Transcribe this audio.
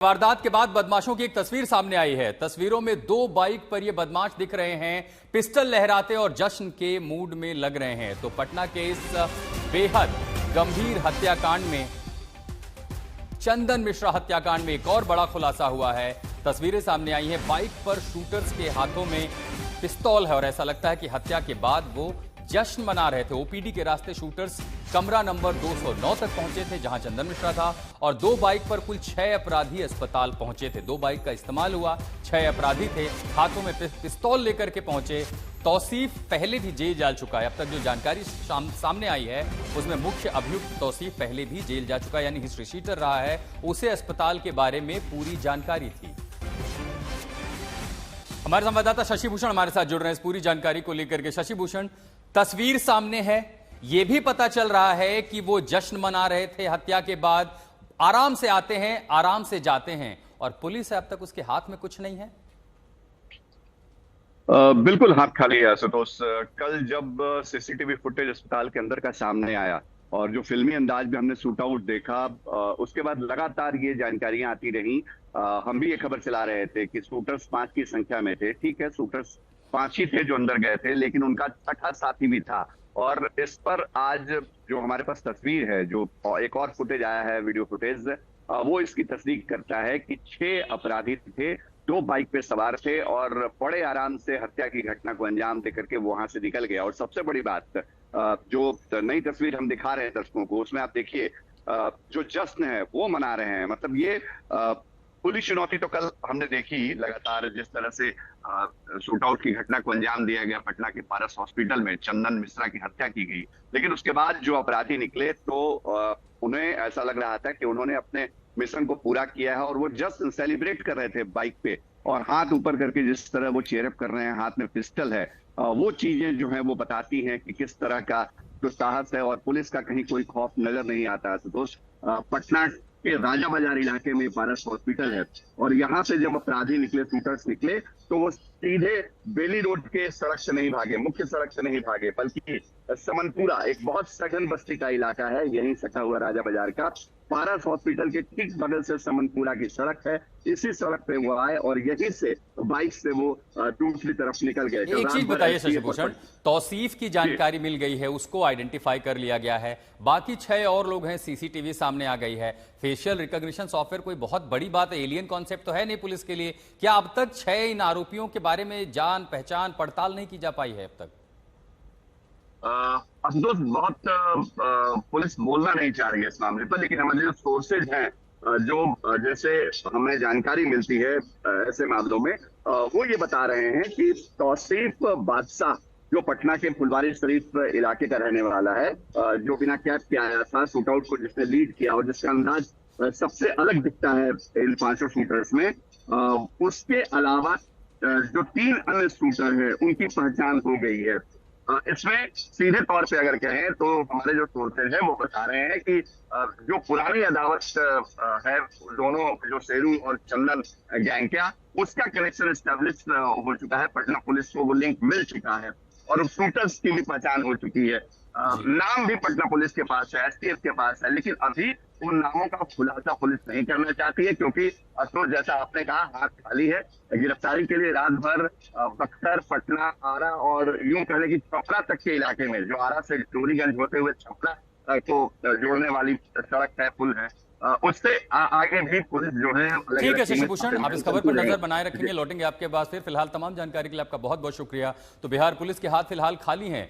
वारदात के बाद बदमाशों की एक तस्वीर सामने आई है। तस्वीरों में दो बाइक पर ये बदमाश दिख रहे हैं, पिस्टल लहराते और जश्न के मूड में लग रहे हैं। तो पटना के इस बेहद गंभीर हत्याकांड में, चंदन मिश्रा हत्याकांड में एक और बड़ा खुलासा हुआ है। तस्वीरें सामने आई हैं, बाइक पर शूटर्स के हाथों में पिस्तौल है और ऐसा लगता है कि हत्या के बाद वो जश्न मना रहे थे। ओपीडी के रास्ते शूटर्स कमरा नंबर 209 तक पहुंचे थे, जहां चंदन मिश्रा था, और दो बाइक पर कुल 6 अपराधी अस्पताल पहुंचे थे। दो बाइक का इस्तेमाल हुआ, 6 अपराधी थे, हाथों में पिस्तौल लेकर के पहुंचे। तौसीफ पहले भी जेल जा चुका है। अब तक जो जानकारी सामने आई है उसमें मुख्य अभियुक्त तौसीफ पहले भी जेल जा चुका है, यानी हिस्ट्री शीटर रहा है। उसे अस्पताल के बारे में पूरी जानकारी थी। हमारे संवाददाता शशि भूषण हमारे साथ जुड़ रहे हैं इस पूरी जानकारी को लेकर के। शशि भूषण, तस्वीर सामने है, यह भी पता चल रहा है कि वो जश्न मना रहे थे हत्या के बाद। आराम से आते हैं, आराम से जाते हैं, और पुलिस है अब तक उसके हाथ में कुछ नहीं है। बिल्कुल हाथ खाली है आशुतोष। कल जब सीसीटीवी फुटेज अस्पताल के अंदर का सामने आया और जो फिल्मी अंदाज में हमने शूट आउट देखा, उसके बाद लगातार ये जानकारियां आती रही। हम भी ये खबर चला रहे थे कि शूटर्स 5 की संख्या में थे। ठीक है, शूटर्स 5 ही थे जो अंदर गए थे, लेकिन उनका छठा साथी भी था। और इस पर आज जो हमारे पास तस्वीर है, जो एक और फुटेज आया है, वीडियो फुटेज, वो इसकी तस्दीक करता है कि 6 अपराधी थे, 2 बाइक पे सवार थे और बड़े आराम से हत्या की घटना को अंजाम देकर के वहां से निकल गया। और सबसे बड़ी बात, जो नई तस्वीर हम दिखा रहे हैं दर्शकों को, उसमें आप देखिए जो जश्न है वो मना रहे हैं। मतलब ये पुलिस चुनौती तो कल हमने देखी लगातार, जिस तरह से शूट आउट की घटना को अंजाम दिया गया पटना के पारस हॉस्पिटल में, चंदन मिश्रा की हत्या की गई। लेकिन उसके बाद जो अपराधी निकले तो उन्हें ऐसा लग रहा था कि उन्होंने अपने मिशन को पूरा किया है और वो जस्ट सेलिब्रेट कर रहे थे बाइक पे, और हाथ ऊपर करके जिस तरह वो चीयरअप कर रहे हैं, हाथ में पिस्टल है, वो चीजें जो है वो बताती हैं कि किस तरह का जो साहस है। और पुलिस का कहीं कोई खौफ नजर नहीं आता। तो पटना के राजा बाजार इलाके में पारस हॉस्पिटल है, और यहाँ से जब अपराधी निकले, शूटर्स निकले, तो वो सीधे बेली रोड के सड़क से नहीं भागे, मुख्य सड़क से नहीं भागे, बल्कि समनपुरा, एक बहुत सघन बस्ती का इलाका है, यहीं सटा हुआ राजा बाजार का, पारस हॉस्पिटल के ठीक बगल से समनपुरा की सड़क है, इसी सड़क पे वो आए और यहीं से बाइक से वो दूसरी तरफ निकल गए। एक चीज बताइए शशि भूषण, तौसीफ की जानकारी मिल गई है, उसको आइडेंटिफाई कर लिया गया है, बाकी 6 और लोग हैं, सीसीटीवी सामने आ गई है, फेशियल रिकॉग्निशन सॉफ्टवेयर कोई बहुत बड़ी बात है, एलियन कॉन्सेप्ट तो है नहीं पुलिस के लिए। क्या अब तक 6 इन आरोपियों के बारे में जान पहचान पड़ताल नहीं की जा पाई है अब तक? अफसोस बहुत पुलिस बोलना नहीं चाह रही है इस मामले पर, लेकिन हमारे जो सोर्सेज हैं, जो जैसे हमें जानकारी मिलती है ऐसे मामलों में, वो ये बता रहे हैं कि तौसीफ बादशाह, जो पटना के फुलवारी शरीफ इलाके का रहने वाला है, जो बिना कैब के आया था, शूट आउट को जिसने लीड किया और जिसका अंदाज सबसे अलग दिखता है इन 5 शूटर्स में, उसके अलावा जो 3 अन्य शूटर हैं उनकी पहचान हो गई है। इसमें सीधे तौर पे अगर कहें तो हमारे जो सोर्सेज हैं वो बता रहे हैं कि जो पुरानी अदावत है दोनों, जो शेरू और चंदन गैंग का, उसका कनेक्शन एस्टेब्लिश हो चुका है। पटना पुलिस को वो लिंक मिल चुका है और शूटर्स की भी पहचान हो चुकी है। नाम भी पटना पुलिस के पास है, एसटीएफ के पास है, लेकिन अभी उन नामों का खुलासा पुलिस नहीं करना चाहती है, क्योंकि तो जैसा आपने कहा, हाथ खाली है। गिरफ्तारी के लिए रात भर बक्सर, पटना, आरा और यूं कहने की छपरा तक के इलाके में, जो आरा से डोरीगंज होते हुए छपरा को जोड़ने वाली सड़क है, पुल है, उससे आगे भी पुलिस जो है। ठीक है शशि भूषण, आप इस खबर पर नजर बनाए रखेंगे, लौटेंगे आपके पास फिर। फिलहाल तमाम जानकारी के लिए आपका बहुत बहुत शुक्रिया। तो बिहार पुलिस के हाथ फिलहाल खाली हैं।